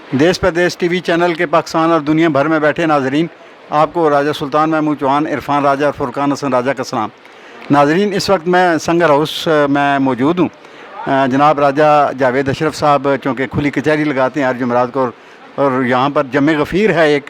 देश प्रदेश TV channel के पाकिस्तान और दुनिया भर में बैठे नाजरीन, आपको राजा सुल्तान महमूद चौहान, इरफान राजा और फुरकान हसन राजा का सलाम। नाजरीन, इस वक्त मैं संगर हाउस में मौजूद हूँ। जनाब राजा जावेद अशरफ साहब चूँकि खुली कचहरी लगाते हैं हर जुमेरात को, और यहाँ पर जमे गफ़ीर है एक,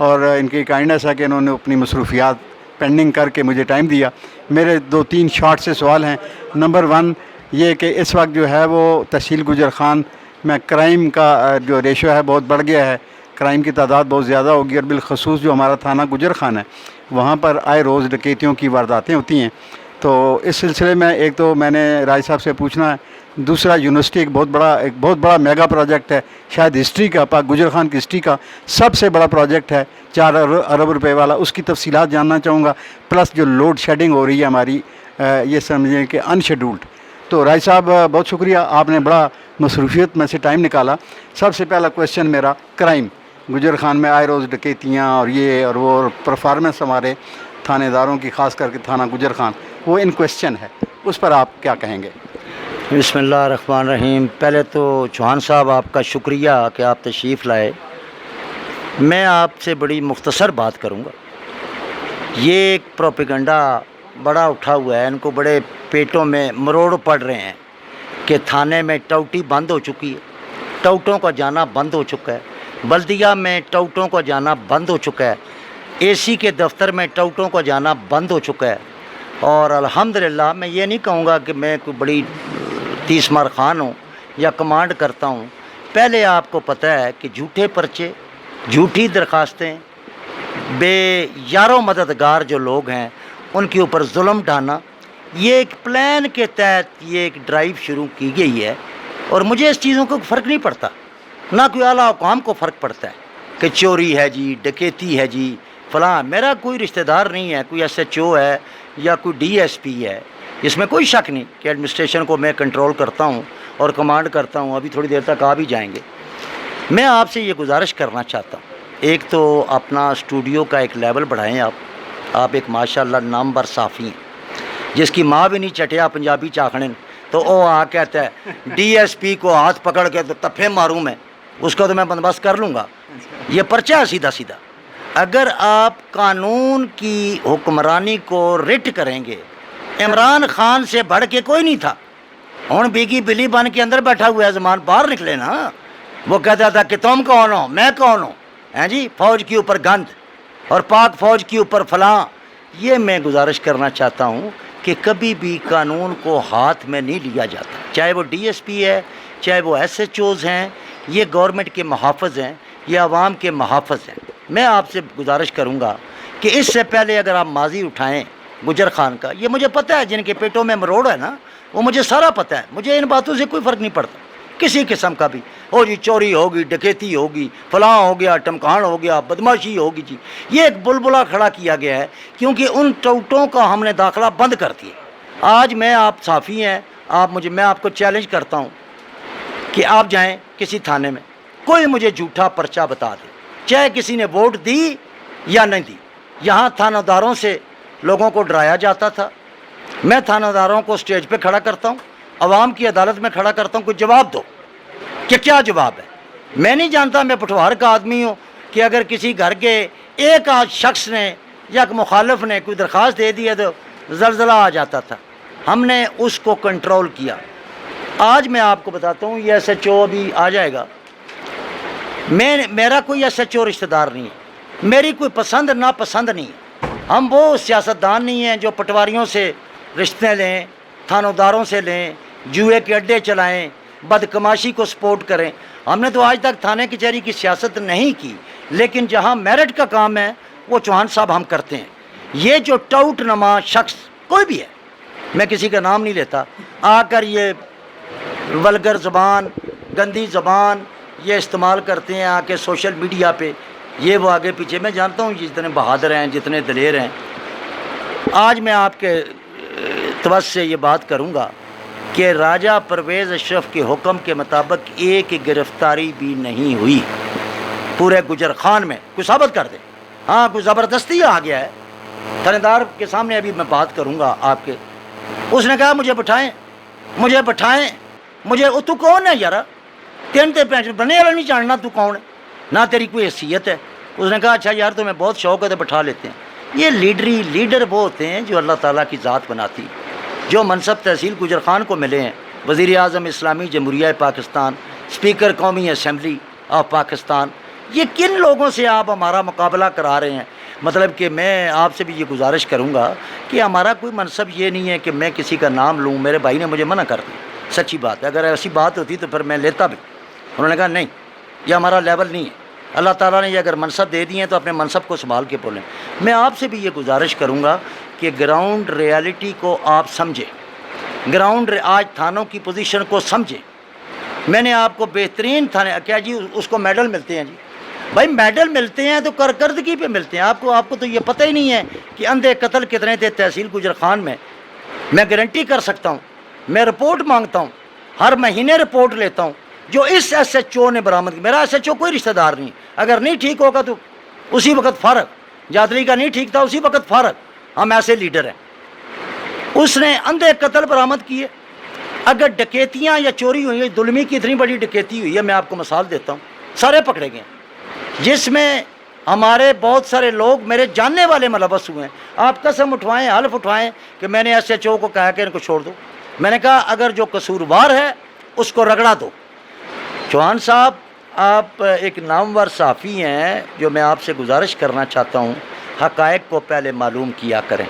और इनकी काइंडनेस है कि इन्होंने अपनी मसरूफियात पेंडिंग करके मुझे टाइम दिया। मेरे 2-3 शॉर्ट से सवाल हैं। नंबर 1 ये कि इस वक्त जो है वो तहसील गुजर खान में क्राइम का जो रेशो है बहुत बढ़ गया है, क्राइम की तादाद बहुत ज़्यादा होगी, और बिलखसूस जो हमारा थाना गुजर खान है वहाँ पर आए रोज़ डकैतियों की वारदातें होती हैं। तो इस सिलसिले में एक तो मैंने राय साहब से पूछना है, दूसरा यूनिवर्सिटी एक बहुत बड़ा मेगा प्रोजेक्ट है, शायद हिस्ट्री का, पाक गुजर खान की हिस्ट्री का सबसे बड़ा प्रोजेक्ट है, 4 अरब रुपए वाला। उसकी तफसीलात जानना चाहूँगा, प्लस जो लोड शेडिंग हो रही है हमारी, ये समझें कि अनशेड्यूल्ड। तो राय साहब बहुत शुक्रिया, आपने बड़ा मसरूफियत में से टाइम निकाला। सबसे पहला क्वेश्चन मेरा, क्राइम गुजर खान में आए रोज़ डकैतियाँ और ये और वो, और परफॉर्मेंस हमारे थानेदारों की, ख़ास करके थाना गुजर खान, वो इन क्वेश्चन है, उस पर आप क्या कहेंगे? बिस्मिल्लाहिर्रहमानिर्रहीम। पहले तो चौहान साहब आपका शुक्रिया कि आप तशरीफ़ लाए। मैं आपसे बड़ी मुख्तसर बात करूँगा। ये एक प्रोपेगंडा बड़ा उठा हुआ है, इनको बड़े पेटों में मरोड़ पड़ रहे हैं कि थाने में टौटी बंद हो चुकी है, टौटों का जाना बंद हो चुका है, बल्दिया में टौटों का जाना बंद हो चुका है, एसी के दफ्तर में टौटों का जाना बंद हो चुका है। और अल्हम्दुलिल्लाह, मैं ये नहीं कहूँगा कि मैं कोई बड़ी 30 मार खान हूँ या कमांड करता हूँ। पहले आपको पता है कि झूठे पर्चे, झूठी दरखास्तें, बेयारो मददगार जो लोग हैं उनके ऊपर जुल्म ढाना, ये एक प्लान के तहत ये एक ड्राइव शुरू की गई है। और मुझे इस चीज़ों को फ़र्क नहीं पड़ता, ना कोई आला हुकाम को फ़र्क पड़ता है कि चोरी है जी, डकैती है जी, फ़लाँ। मेरा कोई रिश्तेदार नहीं है, कोई SHO है या कोई DSP है, इसमें कोई शक नहीं कि एडमिनिस्ट्रेशन को मैं कंट्रोल करता हूँ और कमांड करता हूँ। अभी थोड़ी देर तक आ भी जाएंगे। मैं आपसे ये गुजारिश करना चाहता हूँ, एक तो अपना स्टूडियो का एक लेवल बढ़ाएं। आप एक माशाल्लाह नामवर साफ़ी हैं, जिसकी माँ भी नहीं चटिया पंजाबी चाखने, तो वो आ कहता है DSP को हाथ पकड़ के तो तफ़े मारूँ मैं, उसका तो मैं बंदोबस्त कर लूँगा। ये पर्चा है सीधा सीधा। अगर आप कानून की हुक्मरानी को रिट करेंगे, इमरान खान से बढ़ के कोई नहीं था। हूँ बीगी बिली बन के अंदर बैठा हुआ है, ज़मान बाहर निकले ना। वो कहता था कि तुम कौन हो, मैं कौन हूँ, हैं जी, फ़ौज के ऊपर गंद और पाक फ़ौज के ऊपर फलां। ये मैं गुजारिश करना चाहता हूँ कि कभी भी कानून को हाथ में नहीं लिया जाता, चाहे वो DSP है, चाहे वो SHOs हैं। ये गवर्नमेंट के मुहाफ़िज़ हैं, ये आवाम के मुहाफ़िज़ हैं। मैं आपसे गुजारिश करूँगा कि इससे पहले अगर आप माजी उठाएँ गुजर खान का, ये मुझे पता है, जिनके पेटों में मरोड़ है ना, वो मुझे सारा पता है। मुझे इन बातों से कोई फ़र्क नहीं पड़ता किसी किस्म का भी। हो जी, चोरी होगी, डकैती होगी, फलां हो गया, टमकान हो गया, बदमाशी होगी जी। ये एक बुलबुला खड़ा किया गया है, क्योंकि उन टौटों का हमने दाखिला बंद कर दिया। आज आप साफ़ी हैं, मैं आपको चैलेंज करता हूँ कि आप जाएँ किसी थाने में, कोई मुझे झूठा पर्चा बता दे, चाहे किसी ने वोट दी या नहीं दी। यहाँ थानेदारों से लोगों को डराया जाता था। मैं थानेदारों को स्टेज पे खड़ा करता हूँ, अवाम की अदालत में खड़ा करता हूँ, कुछ जवाब दो कि क्या जवाब है। मैं नहीं जानता, मैं पटवार का आदमी हूँ, कि अगर किसी घर के एक आध शख्स ने या मुखालिफ ने कोई दरख्वास्त दे दी है तो ज़लज़ला आ जाता था। हमने उसको कंट्रोल किया। आज मैं आपको बताता हूँ, ये SHO अभी आ जाएगा। मेरा कोई SHO रिश्तेदार नहीं है, मेरी कोई पसंद नापसंद नहीं है। हम वो सियासतदान नहीं हैं जो पटवारियों से रिश्ते लें, थानेदारों से लें, जुए के अड्डे चलाएं, बदकमाशी को सपोर्ट करें। हमने तो आज तक थाने कचहरी की सियासत नहीं की, लेकिन जहां मेरिट का काम है वो चौहान साहब हम करते हैं। ये जो टाउट नमा शख्स कोई भी है, मैं किसी का नाम नहीं लेता, आकर ये वल्गर ज़बान, गंदी ज़बान ये इस्तेमाल करते हैं आके सोशल मीडिया पे, ये वो आगे पीछे। मैं जानता हूँ जितने बहादुर हैं, जितने दलेर हैं। आज मैं आपके तवज्जो से ये बात करूँगा कि राजा परवेज़ अशरफ के हुक्म के मुताबिक एक गिरफ़्तारी भी नहीं हुई पूरे गुजर खान में। कोई साबित कर दे। हाँ, कोई ज़बरदस्ती आ गया है। थानेदार के सामने अभी मैं बात करूँगा आपके, उसने कहा मुझे बिठाएं, मुझे बिठाएं, मुझे। तू कौन है यार? تین تے پینشن بننے والا نہیں جاننا تو کون ہے، نہ تیری کوئی حیثیت ہے۔ اس نے کہا اچھا یار تمہیں بہت شوق ہے تو بٹھا لیتے ہیں۔ یہ لیڈر وہ ہوتے ہیں جو اللہ تعالیٰ کی ذات بناتی، جو منصب تحصیل گجر خان کو ملے ہیں، وزیر اعظم اسلامی جمہوریہ پاکستان، اسپیکر قومی اسمبلی آف پاکستان، یہ کن لوگوں سے آپ ہمارا مقابلہ کرا رہے ہیں؟ مطلب کہ میں آپ سے بھی یہ گزارش کروں گا کہ ہمارا کوئی منصب یہ نہیں ہے کہ میں کسی کا نام لوں۔ میرے بھائی نے مجھے منع کر دیا، سچی بات ہے، اگر ایسی بات ہوتی تو پھر میں لیتا بھی۔ انہوں نے کہا نہیں، یہ ہمارا لیول نہیں ہے، اللہ تعالیٰ نے یہ اگر منصب دے دیے ہیں تو اپنے منصب کو سنبھال کے بولیں۔ میں آپ سے بھی یہ گزارش کروں گا کہ گراؤنڈ ریالٹی کو آپ سمجھیں، آج تھانوں کی پوزیشن کو سمجھیں۔ میں نے آپ کو بہترین تھانے کیا جی اس کو میڈل ملتے ہیں جی، بھائی میڈل ملتے ہیں تو کارکردگی پہ ملتے ہیں۔ آپ کو تو یہ پتہ ہی نہیں ہے کہ اندھے قتل کتنے تھے تحصیل گجر خان میں گارنٹی کر سکتا ہوں، میں رپورٹ مانگتا ہوں، ہر مہینے رپورٹ لیتا ہوں جو اس ایس ایچ او نے برآمد کی۔ میرا ایس ایچ او کوئی رشتہ دار نہیں، اگر نہیں ٹھیک ہوگا تو اسی وقت فارغ، جادری کا نہیں ٹھیک تھا اسی وقت فارغ، ہم ایسے لیڈر ہیں۔ اس نے اندھے قتل برآمد کیے۔ اگر ڈکیتیاں یا چوری ہوئی ہیں، دلمی کی اتنی بڑی ڈکیتی ہوئی ہے، میں آپ کو مثال دیتا ہوں، سارے پکڑے گئے ہیں، جس میں ہمارے بہت سارے لوگ میرے جاننے والے ملوث ہوئے ہیں۔ آپ قسم اٹھوائیں، حلف اٹھوائیں کہ میں نے ایس ایچ او کو کہا کہ ان کو چھوڑ دو۔ میں نے کہا اگر جو قصوروار ہے اس کو رگڑا دو۔ چوہان صاحب آپ ایک نامور صحافی ہیں، جو میں آپ سے گزارش کرنا چاہتا ہوں حقائق کو پہلے معلوم کیا کریں۔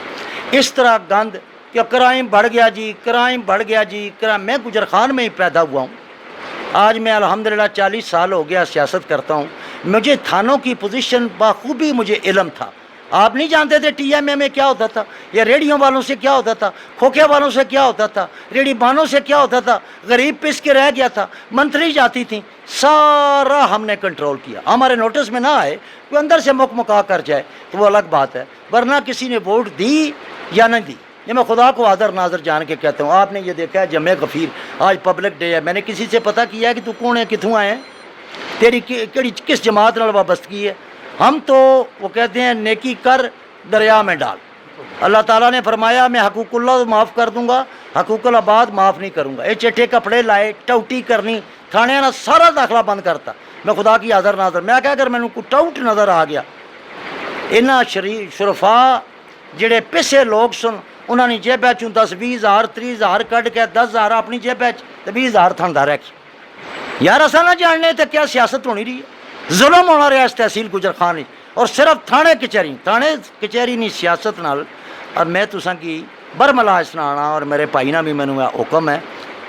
اس طرح گند کہ کرائم بڑھ گیا جی، کرائم بڑھ گیا جی، میں گجر خان میں ہی پیدا ہوا ہوں، آج میں الحمدللہ 40 سال ہو گیا سیاست کرتا ہوں، مجھے تھانوں کی پوزیشن بخوبی مجھے علم تھا۔ آپ نہیں جانتے تھے ٹی ایم اے میں کیا ہوتا تھا، یا ریڈیو والوں سے کیا ہوتا تھا، کھوکھے والوں سے کیا ہوتا تھا، ریڈی بانوں سے کیا ہوتا تھا، غریب پس کے رہ گیا تھا، منتری جاتی تھیں، سارا ہم نے کنٹرول کیا۔ ہمارے نوٹس میں نہ آئے، کوئی اندر سے مکا کر جائے تو وہ الگ بات ہے، ورنہ کسی نے ووٹ دی یا نہیں دی، یہ میں خدا کو حاضر ناظر جان کے کہتا ہوں۔ آپ نے یہ دیکھا ہے جمع غفیر، آج پبلک ڈے ہے، میں نے کسی سے پتہ کیا ہے کہ تو کون ہے، کتوں آئے ہیں، تیری کس جماعت نال وابستگی ہے۔ ہم تو وہ کہتے ہیں نیکی کر دریا میں ڈال، اللہ تعالیٰ نے فرمایا میں حقوق اللہ معاف کر دوں گا، حقوق العباد معاف نہیں کروں گا۔ یہ چٹھے کپڑے لائے، ٹوٹی کرنی، تھانے نہ سارا داخلہ بند کرتا۔ میں خدا کی حاضر ناظر، میں کہا اگر مینوں کوئی ٹوٹ نظر آ گیا، انہاں شرفا جڑے پیسے لوگ سن انہوں نے جیب 10-20 ہزار 30 ہزار کٹ کے 10 ہزار اپنی جیب 20 ہزار تھاندا رکھ۔ یار اصا نہ جاننے تو کیا سیاست ہونی رہی ہے، ظلم ہونا رہا اس تحصیل گجر خان، اور صرف تھانے کچہری نہیں سیاست نال۔ اور میں تساں کی برملا سنانا، اور میرے بھائی نہ بھی مینوں حکم ہے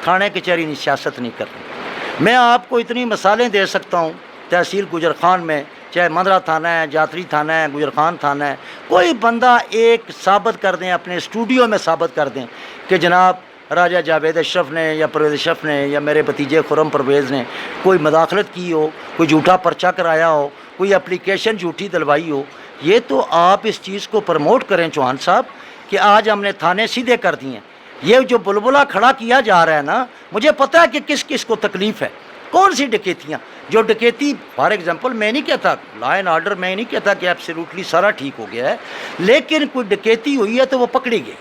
تھانے کچہری نہیں سیاست نہیں کرنی۔ میں آپ کو اتنی مثالیں دے سکتا ہوں تحصیل گجر خان میں، چاہے مندرہ تھانہ ہے، جاتری تھانہ ہے، گجر خان تھانہ ہے، کوئی بندہ ایک ثابت کر دیں، اپنے اسٹوڈیو میں ثابت کر دیں کہ جناب راجہ جاوید اشرف نے یا پرویز اشرف نے یا میرے بھتیجے خرم پرویز نے کوئی مداخلت کی ہو، کوئی جھوٹا پرچہ کرایا ہو، کوئی اپلیکیشن جھوٹی دلوائی ہو۔ یہ تو آپ اس چیز کو پروموٹ کریں چوہان صاحب کہ آج ہم نے تھانے سیدھے کر دیے ہیں۔ یہ جو بلبلہ کھڑا کیا جا رہا ہے نا، مجھے پتہ ہے کہ کس کس کو تکلیف ہے، کون سی ڈکیتیاں، جو ڈکیتی فار ایگزامپل میں نہیں کہتا لا اینڈ آرڈر، میں نہیں کہتا کہ ایبسلیوٹلی سارا ٹھیک ہو گیا ہے، لیکن کوئی ڈکیتی ہوئی ہے تو وہ پکڑی گئی،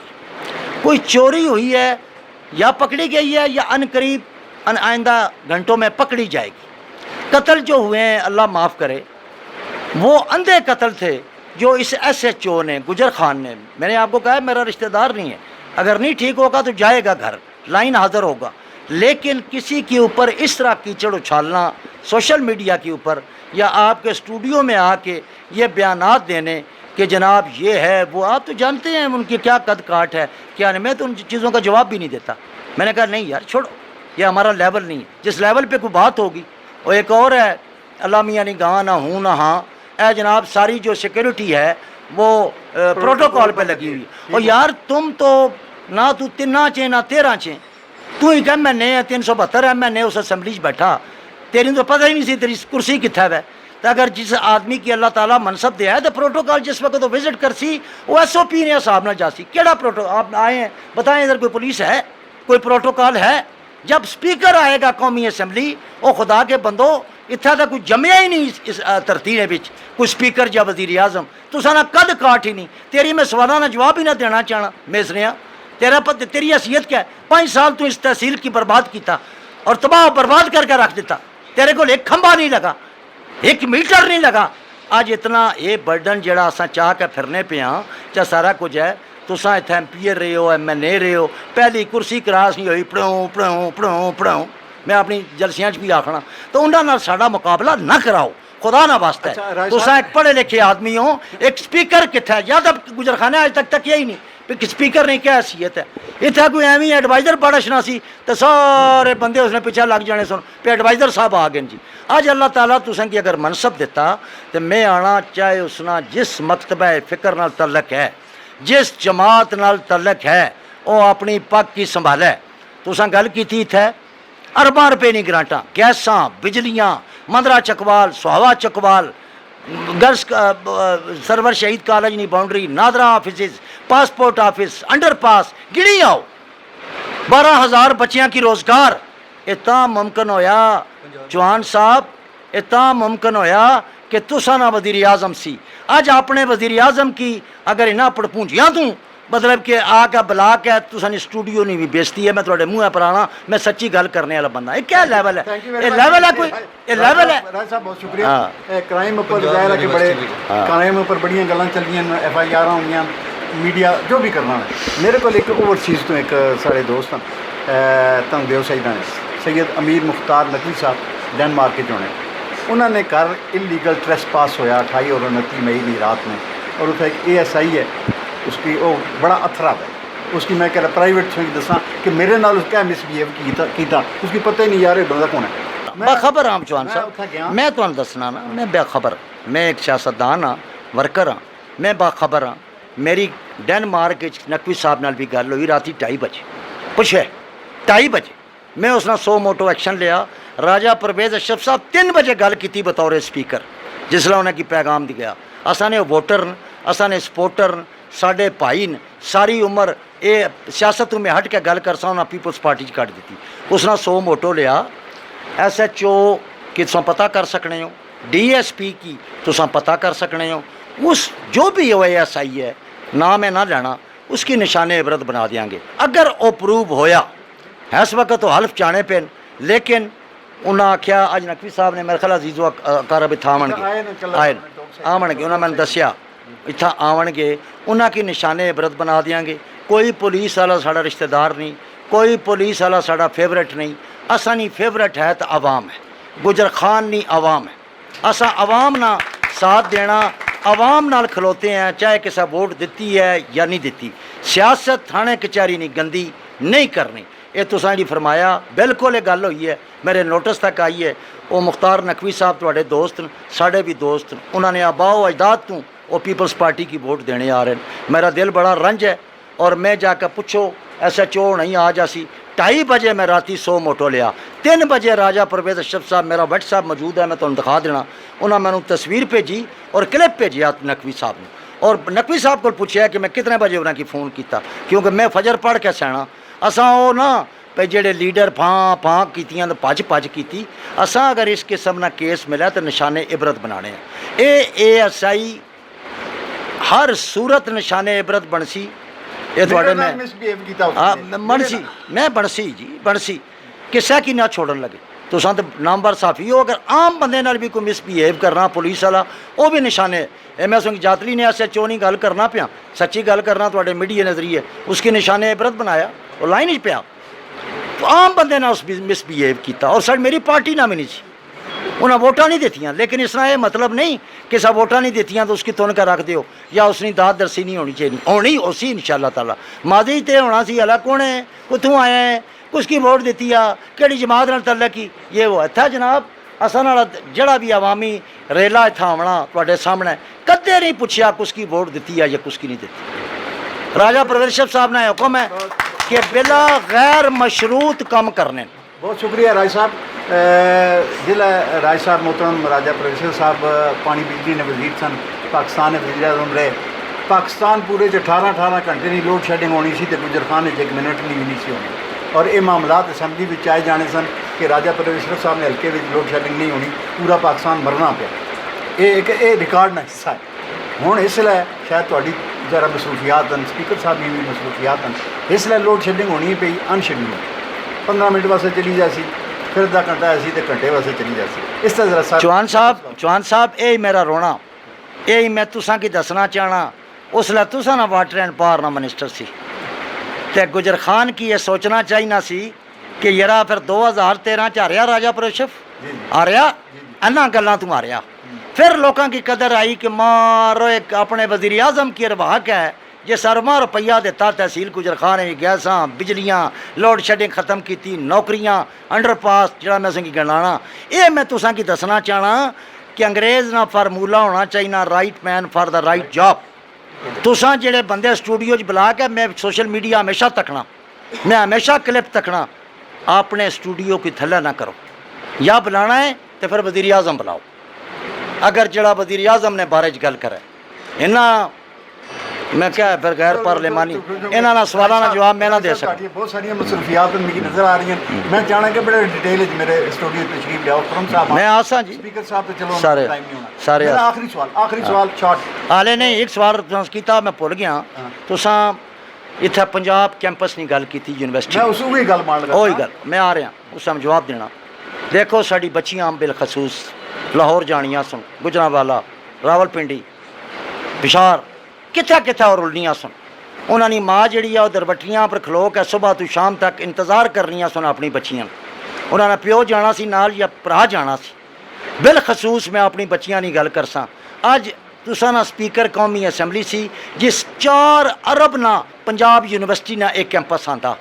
کوئی چوری ہوئی ہے یا پکڑی گئی ہے یا ان قریب آئندہ گھنٹوں میں پکڑی جائے گی۔ قتل جو ہوئے ہیں اللہ معاف کرے، وہ اندھے قتل تھے جو اس ایس ایچ او نے گجر خان نے، میں نے آپ کو کہا ہے میرا رشتہ دار نہیں ہے، اگر نہیں ٹھیک ہوگا تو جائے گا گھر، لائن حاضر ہوگا، لیکن کسی کے اوپر اس طرح کیچڑ اچھالنا سوشل میڈیا کے اوپر یا آپ کے اسٹوڈیو میں آ کے یہ بیانات دینے کہ جناب یہ ہے وہ، آپ تو جانتے ہیں ان کی کیا قد کاٹ ہے کیا نہیں، میں تو ان چیزوں کا جواب بھی نہیں دیتا۔ میں نے کہا نہیں یار چھوڑو، یہ ہمارا لیول نہیں ہے، جس لیول پہ کوئی بات ہوگی۔ اور ایک اور ہے اللہ میاں نہیں گاں نہ ہوں نہ ہاں، اے جناب ساری جو سیکورٹی ہے وہ پروٹوکول پہ لگی ہوئی، اور یار تم تو نہ تو 3 نہ 13 تو ہی کہ میں نے 372 ایم این اے اس اسمبلی چ بیٹھا، تیری تو پتہ ہی نہیں سی تیری کرسی کتھے ہے۔ تو اگر جس آدمی کی اللہ تعالیٰ منصب دیا ہے تو پروٹوکول جس وقت وہ وزٹ کر سی وہ ایس او پی نے حساب نہ جا سی، کیڑا پروٹوکول آپ آئے ہیں بتائیں، ادھر کوئی پولیس ہے، کوئی پروٹوکول ہے؟ جب سپیکر آئے گا قومی اسمبلی، او خدا کے بندو اتنا تو کوئی جمیا ہی نہیں اس ترتیب بچ، کوئی سپیکر یا وزیر اعظم، تو سانا قد کاٹ ہی نہیں، تیری میں سوالہ نہ جواب ہی نہ دینا چاہنا میسریاں، تیری حیثیت کیا ہے؟ 5 سال تو اس تحصیل کی برباد کیتا اور تباہ برباد کر کے رکھ دیتا، तेरे को एक खंबा नहीं लगा, एक मीटर नहीं लगा। अज इतना ये बर्डन जड़ा असा चाह के फिरने पे हाँ चाहे सारा कुछ है, तुसा इत्थे MP रहे हो, MNA रहे हो, पहली कुर्सी क्रास नहीं हुई, पढ़ाऊँ पढ़ाऊँ पढ़ाऊँ पढ़ाऊँ, मैं अपनी जलसियां च भी आखना, तो उन्होंने नाल साडा मुकाबला ना कराओ, खुदा ना वास्ता अच्छा, है। राय तुसा साहब- एक पढ़े लिखे आदमी हो, एक स्पीकर कितना है, या तो गुजरखाने अज तक तक ही नहीं भी स्पीकर नहीं क्या हैसीयत है। इतना कोई एवं एडवाइजर बड़ा शना सी तो सारे बंदे उसने पीछे लग जाने सुन पे एडवाइजर साहब आ गए जी। अज अल्लाह ताला तुसें की अगर मनसब दिता तो मैं आना चाहे उसना जिस मकतबा फिक्र नाल तलक है, जिस जमात नाल तलक है, वो अपनी पग की संभाले। तुसें गल की इत्थे अरबां रुपए नहीं ग्रांटां, गैसां, बिजलियां, मंदरा चकवाल, सुहावा चकवाल, गर्ल्स सरवर शहीद कॉलेज नहीं boundary, NADRA office, passport office, underpass गिनी आओ, 12,000 बच्चियां की रोज़गार। इतना मुमकिन होया चौहान साहब, इतना मुमकिन होया कि तुसा ना वज़ीर आज़म सी, अज अपने वज़ीर आज़म की अगर इन्हां पड़पूंजियां तू मतलब कि आके बुला के तुसां स्टूडियो नहीं भी बेचती है, मैं थोड़े मुँह पर आना, मैं सच्ची गल करने वाला बंदा। ये क्या लेवल है, ये लेवल है कोई, ये लेवल है। राय साहब बहुत शुक्रिया। हाँ। क्राइम पर ज़ाहिर है कि बड़े क्राइम पर बड़ियां गल्लां चलियां, FIR होईयां, मीडिया जो भी करना है। मेरे को एक ओवरसीज़ तो एक साढ़े दोस्त हैं तंगदेव सैयद अमीर मुख्तार नकवी साहब डेनमार्क के जोने, उन्होंने घर इलीगल ट्रेस पास होया 28 और 29 मई की रात में, और उसका एक ASI है, उसकी वो बड़ा अथरा है उसकी, मैं कह रहा प्राइवेट से दसा कि मेरे नाल क्या मिसबिहेव किया, उसकी पता ही नहीं यार ये बंदा कौन है। बाखबर हाँ चौहान मैं उत्थे गया। साहब, मैं तुहानू दसना ना, मैं बेखबर, मैं एक सियासतदान हाँ, वर्कर हाँ, मैं बाखबर हाँ। मेरी डेनमार्क नकवी साहब नाल भी गल हुई राती 2:30 बजे, पुछे 2:30 बजे, मैं उस 100 मोटो एक्शन लिया। राजा परवेज़ अशरफ साहब 3 बजे गल की बतौर स्पीकर, जिसलै उन्हें की पैगाम दिया, असा ने वोटर न, असा ने सपोर्टर न, साढ़े भाई न, सारी उम्र ये सियासत में हट के गल कर सा उन्हें पीपल्स पार्टी कट दी। उसने 100 मोटो लिया। SHO की तुम पता कर सकने हो, DSP की तुम पता कर सकने हो, उस जो भी ASI है नाम है ना लेना, उसकी निशाने इबरत बना देंगे अगर वो प्रूव होया। इस वक्त तो हल्फ चाने पे, लेकिन उन्हें आख्या अज नकवी साहब ने मेरे ख्याल अजीज़ो कर इतना आवन उन्हें मैंने दसिया इतना आवन उन्हें की निशाने इबरत बना देंगे। कोई पुलिस वाला साड़ा रिश्तेदार नहीं, कोई पुलिस वाला साड़ा फेवरेट नहीं, असा नहीं फेवरेट है तो आवाम है, गुजर खान नहीं आवाम है। असा आवाम ना साथ देना, आवाम नाल खलोते हैं, चाहे किसी वोट दिती है या नहीं दिती। सियासत थाने कचहरी नहीं गंदी नहीं करनी, ये तुसां जी फरमाया बिल्कुल ये गल हुई है, मेरे नोटिस तक आई है। वो मुख्तार नकवी साहब तुहाडे दोस्त न, साढ़े भी दोस्त न, उन्होंने आबाओ अजदाद तू वो पीपल्स पार्टी की वोट देने आ रहे हैं। मेरा दिल बड़ा रंज है, और मैं जाकर पूछो SHO नहीं आ जासी। 2:30 बजे मैं राती 100 मोटो लिया, 3 बजे राजा परवेज़ अशरफ साहब, मेरा WhatsApp मौजूद है, मैं तुहानू दिखा देना, उन्होंने मैंने तस्वीर भेजी और क्लिप भेजिया नकवी साहब ने, और नकवी साहब को पूछा कि मैं कितने बजे उन्हें फ़ोन किया, क्योंकि मैं फजर पढ़ के सैना। असा वो ना भाई जेडे लीडर फां फां कीतियां तो भज की, असा अगर इस किस्म का केस मिला तो निशाने इबरत बनाने हैं। ये ASI हर सूरत निशाने इबरत बनसी। ये थोड़े में हाँ बनसी, मैं बनसी जी बनसी, किसा की ना छोड़न लगे। तुसां तो नामवर साफी हो, अगर आम बंदे नाल भी कोई मिसबिहेव करना पुलिस वाला, वो भी निशाने। मैं सुन जातली ने SHO नहीं गल करना पिया, सच्ची गल करना थोड़े मीडिया नजरिए, उसके निशाने इबरत बनाया, वो लाइन ही पिया। तो आम बंदे ने उस मिसबिहेव किया, और सर मेरी पार्टी ना भी नहीं सी, उन्हें वोटा नहीं देतियाँ। लेकिन इसना ये मतलब नहीं कि सब वोटा नहीं देतियाँ तो उसकी तुन कर रख दो, या उसकी दाद दरसी नहीं होनी चाहिए, होनी उसी इंशाअल्लाह ताला। मादी तो होना सी अला कौन है, कुतों आया है, उसकी वोट देती है, कि जमात नाल तल्लक की, ये वो इतना जनाब असा नाल जड़ा भी अवामी रेला इतना आना तुहाडे सामने कदे नहीं पूछया किसकी वोट दी है या किसकी नहीं दी। राजा परवेज़ अशरफ साहब ने हुक्म है कि बिला गैर मशरूत कम करने। बहुत शुक्रिया राय साहब। जिला राय साहब मोहतरम राजा परवेज़ अशरफ साहब पानी बिजली ने वजीर सन, पाकिस्तान ने वज़ीर आज़म रहे। पाकिस्तान पूरे 18 घंटे नहीं लोड शेडिंग होनी सी, तो गुजरखान 1 मिनट नहीं सी होनी, और ये मामलात असैम्बली में आए जाने सन कि राजा परवेज़ अशरफ साहब ने हल्के में लोड शेडिंग नहीं होनी, पूरा पाकिस्तान मरना पिया। ये एक रिकॉर्ड का हिस्सा है। हुण इसलिए शायद तुहाडी जरा मसरूफियात हैं, स्पीकर साहब की भी मसरूफियात हैं, इसलिए लोड शेडिंग होनी पई अनशेड्यूल, 15 मिनट वास्ते चली जासी, پھر ادھا گھنٹہ ایسی تو گھنٹے واسطے چلی جاتی اس طرح ذرا چوہان صاحب یہی میرا رونا، یہی میں تساں کی دسنا چاہنا، اس لیے تساں نہ واٹر اینڈ پاور نہ منسٹر سی تے گجر خان کی یہ سوچنا چاہیے سی کہ یرا پھر 2013 چ آ رہا راجا پروشف آ رہا انہاں گلاں تو آ رہا، پھر لوگوں کی قدر آئی کہ مارو ایک اپنے وزیر اعظم کی ارواح ہے جس ارواں روپیہ دیتا تحصیل گجر خان نے گیساں بجلیاں لوڈ شیڈنگ ختم کی نوکریاں انڈر پاس جڑا میں سنگی گنانا، یہ میں تساں کی دسنا چاہنا کہ انگریز نہ فارمولا ہونا چاہیے نہ right man for the right job. تساں جڑے بندے اسٹوڈیو بلا کے میں سوشل میڈیا ہمیشہ تکنا، میں ہمیشہ کلپ تکنا، اپنے اسٹوڈیو کی تھلے نہ کرو، یا بلانا ہے تو پھر وزیر اعظم بلاؤ، اگر جڑا وزیر اعظم نے بارے گل کرے انہاں میں کیا ہے پھر غیر پارلیمانی انہاں نہ سوالاں کا جواب میں نہ دے سکتا۔ بہت ساری مصروفیات میری نظر آ رہی ہیں، میں چاہنا کہ بڑے ڈیٹیل میرے اسٹوڈیو تشریف لیاؤ فرم صاحب، میں آساں جی اسپیکر صاحب تو چلو سارے ٹائم نہیں ہونا، سارے میرا آخری سوال شارٹ حالے نہیں ایک سوال کیتا میں بھول گیا، تساں اتھے پنجاب کیمپس نہیں گل کی یونیورسٹی، میں اس وہی گل مان لگا وہی گل میں آ رہا اس میں جواب دینا۔ دیکھو ساری بچیاں بالخصوص لاہور جانیاں سن، گجرانوالا، راول پنڈی، پشار کتھا کتھا اور رلنیاں سن، انہوں نے ماں جڑی ہے وہ دروٹیاں پر کھلو کے صبح تو شام تک انتظار کرنیاں سن اپنی بچیاں، انہوں نے پیو جانا سی نال یا پرا جانا سی، بالخصوص میں اپنی بچیاں نہیں گل کرساں۔ اج تساں نا سپیکر قومی اسمبلی سی جس 4 ارب نہ پنجاب یونیورسٹی نہ ایک کیمپس آندا،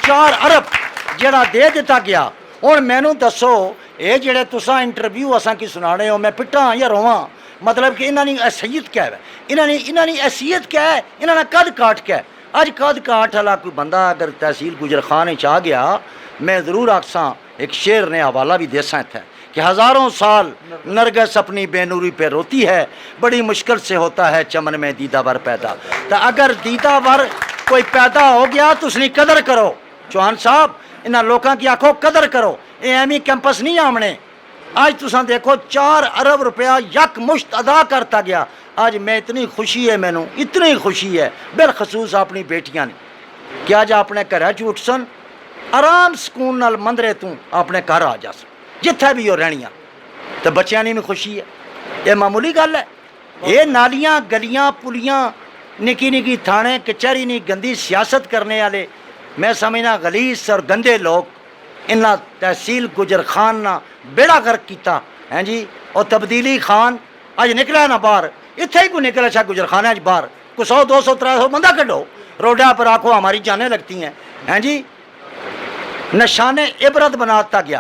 4 ارب جڑا دے دیتا گیا۔ ہوں مینوں دسو یہ جڑے تساں انٹرویو اساں کی سنانے ہو میں پٹاں یا رواں، مطلب کہ انہاں نے حیثیت کیا ہے، انہاں نے حیثیت کیا ہے، انہاں نے قد کاٹ کیا ہے۔ اج قد کاٹ والا کوئی بندہ اگر تحصیل گجر خان چ آ گیا، میں ضرور آکساں ایک شعر نے حوالہ بھی دیساں اتھے کہ ہزاروں سال نرگس اپنی بے نوری پہ روتی ہے، بڑی مشکل سے ہوتا ہے چمن میں دیدہ ور پیدا، تو اگر دیدہ ور کوئی پیدا ہو گیا تو اس نے قدر کرو۔ چوہان صاحب انہاں لوکاں کی آکھو قدر کرو، اے ایمی کیمپس نہیں آمنے۔ آج تساں دیکھو 4 ارب روپیہ یک مشت ادا کرتا گیا۔ آج میں اتنی خوشی ہے، مینوں اتنی خوشی ہے بالخصوص اپنی بیٹیاں نے کہ آج اپنے گھر اٹھ سن آرام سکون نال مندرے تو اپنے گھر آ جا سن جتھے بھی وہ رہنیاں، تو بچیاں نے بھی خوشی ہے۔ یہ معمولی گل ہے، یہ نالیاں گلیاں پلیاں نکی نکی تھانے کچہری نہیں گندی سیاست کرنے والے میں سمجھنا غلیظ اور گندے لوگ انہاں تحصیل گجر خان نہ بیڑا غرق کیتا ہیں جی۔ اور تبدیلی خان اج نکلا نہ باہر، اتھے ہی کو نکلا اچھا گجر خانے اج باہر کو 100 200 300 بندہ کڈو روڈا پر آکھو ہماری جانیں لگتی ہیں جی۔ نشان عبرت بناتا گیا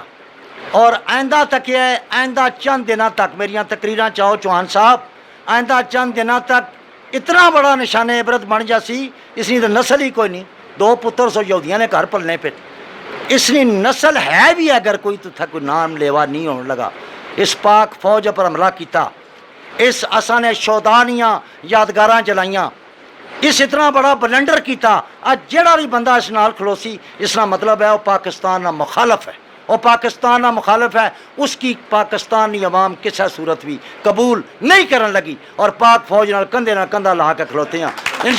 اور آئندہ تک یہ آئندہ چند دنوں تک میریاں تقریراں چاہو چوہان صاحب، آئندہ چند دنوں تک اتنا بڑا نشان عبرت بن جاسی، اس نے تو نسل ہی کوئی نہیں، 2 پتر سو یہودیاں نے گھر پلنے پہ، اس نے نسل ہے بھی اگر کوئی تو تھا کوئی نام لیوا نہیں ہونے لگا۔ اس پاک فوج پر حملہ کیتا، اس اساں نے شودانیاں یادگاراں جلائیاں، اس اتنا بڑا بلنڈر کیتا۔ آج جڑا بھی بندہ اس نال کھلوسی اس کا مطلب ہے وہ پاکستان کا مخالف ہے، وہ پاکستان کا مخالف ہے، اس کی پاکستانی عوام کسی صورت بھی قبول نہیں کرن لگی اور پاک فوج نال کندھے نال کندھا لا کے کھلوتے ہیں۔